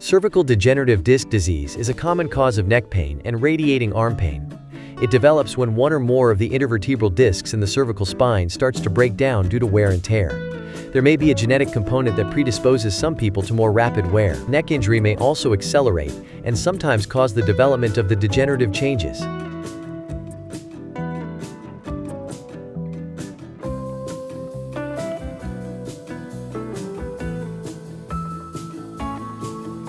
Cervical degenerative disc disease is a common cause of neck pain and radiating arm pain. It develops when one or more of the intervertebral discs in the cervical spine starts to break down due to wear and tear. There may be a genetic component that predisposes some people to more rapid wear. Neck injury may also accelerate and sometimes cause the development of the degenerative changes.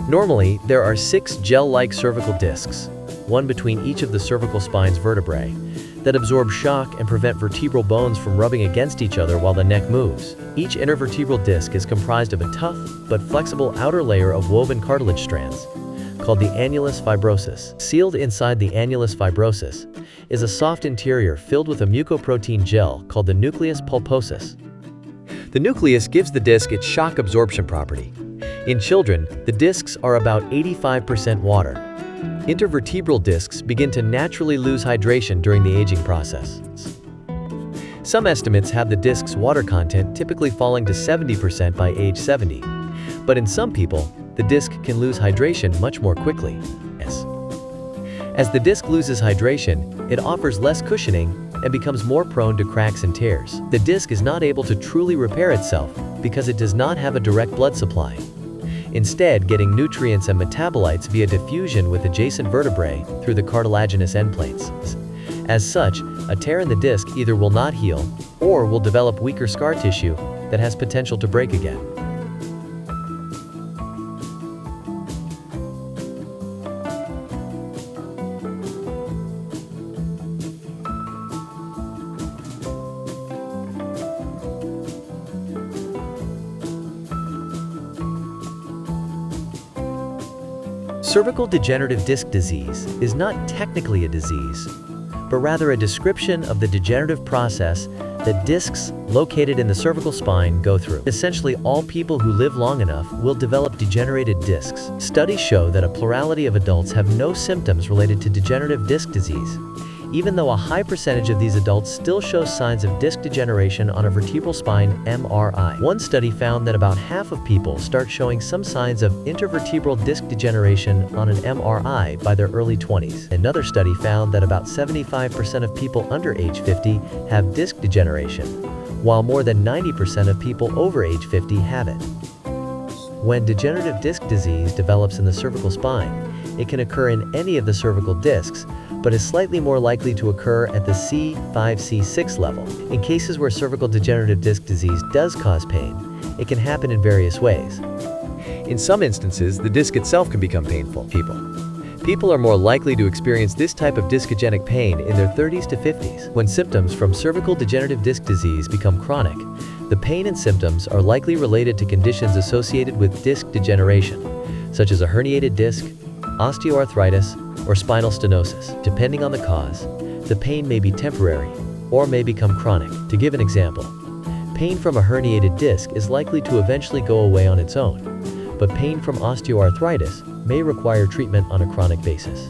Normally, there are 6 gel-like cervical discs, one between each of the cervical spine's vertebrae, that absorb shock and prevent vertebral bones from rubbing against each other while the neck moves. Each intervertebral disc is comprised of a tough but flexible outer layer of woven cartilage strands, called the annulus fibrosus. Sealed inside the annulus fibrosus is a soft interior filled with a mucoprotein gel called the nucleus pulposus. The nucleus gives the disc its shock absorption property. In children, the discs are about 85% water. Intervertebral discs begin to naturally lose hydration during the aging process. Some estimates have the disc's water content typically falling to 70% by age 70. But in some people, the disc can lose hydration much more quickly. As the disc loses hydration, it offers less cushioning and becomes more prone to cracks and tears. The disc is not able to truly repair itself because it does not have a direct blood supply, instead getting nutrients and metabolites via diffusion with adjacent vertebrae through the cartilaginous end plates. As such, a tear in the disc either will not heal or will develop weaker scar tissue that has potential to break again. Cervical degenerative disc disease is not technically a disease, but rather a description of the degenerative process that discs located in the cervical spine go through. Essentially, all people who live long enough will develop degenerated discs. Studies show that a plurality of adults have no symptoms related to degenerative disc disease, even though a high percentage of these adults still show signs of disc degeneration on a vertebral spine MRI. One study found that about half of people start showing some signs of intervertebral disc degeneration on an MRI by their early 20s. Another study found that about 75% of people under age 50 have disc degeneration, while more than 90% of people over age 50 have it. When degenerative disc disease develops in the cervical spine, it can occur in any of the cervical discs, but is slightly more likely to occur at the C5, C6 level. In cases where cervical degenerative disc disease does cause pain, it can happen in various ways. In some instances, the disc itself can become painful. People are more likely to experience this type of discogenic pain in their 30s to 50s. When symptoms from cervical degenerative disc disease become chronic, the pain and symptoms are likely related to conditions associated with disc degeneration, such as a herniated disc, osteoarthritis, or spinal stenosis. Depending on the cause, the pain may be temporary or may become chronic. To give an example, pain from a herniated disc is likely to eventually go away on its own, but pain from osteoarthritis may require treatment on a chronic basis.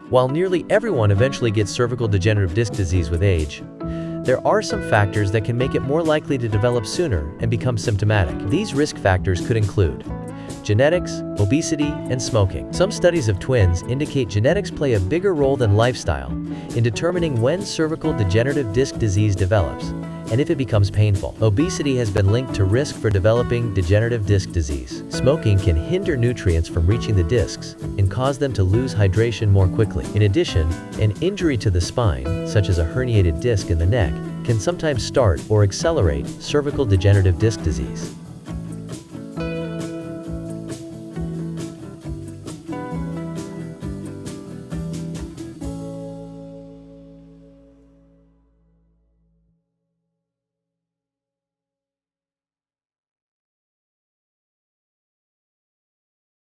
While nearly everyone eventually gets cervical degenerative disc disease with age, there are some factors that can make it more likely to develop sooner and become symptomatic. These risk factors could include genetics, obesity, and smoking. Some studies of twins indicate genetics play a bigger role than lifestyle in determining when cervical degenerative disc disease develops and if it becomes painful. Obesity has been linked to risk for developing degenerative disc disease. Smoking can hinder nutrients from reaching the discs and cause them to lose hydration more quickly. In addition, an injury to the spine, such as a herniated disc in the neck, can sometimes start or accelerate cervical degenerative disc disease.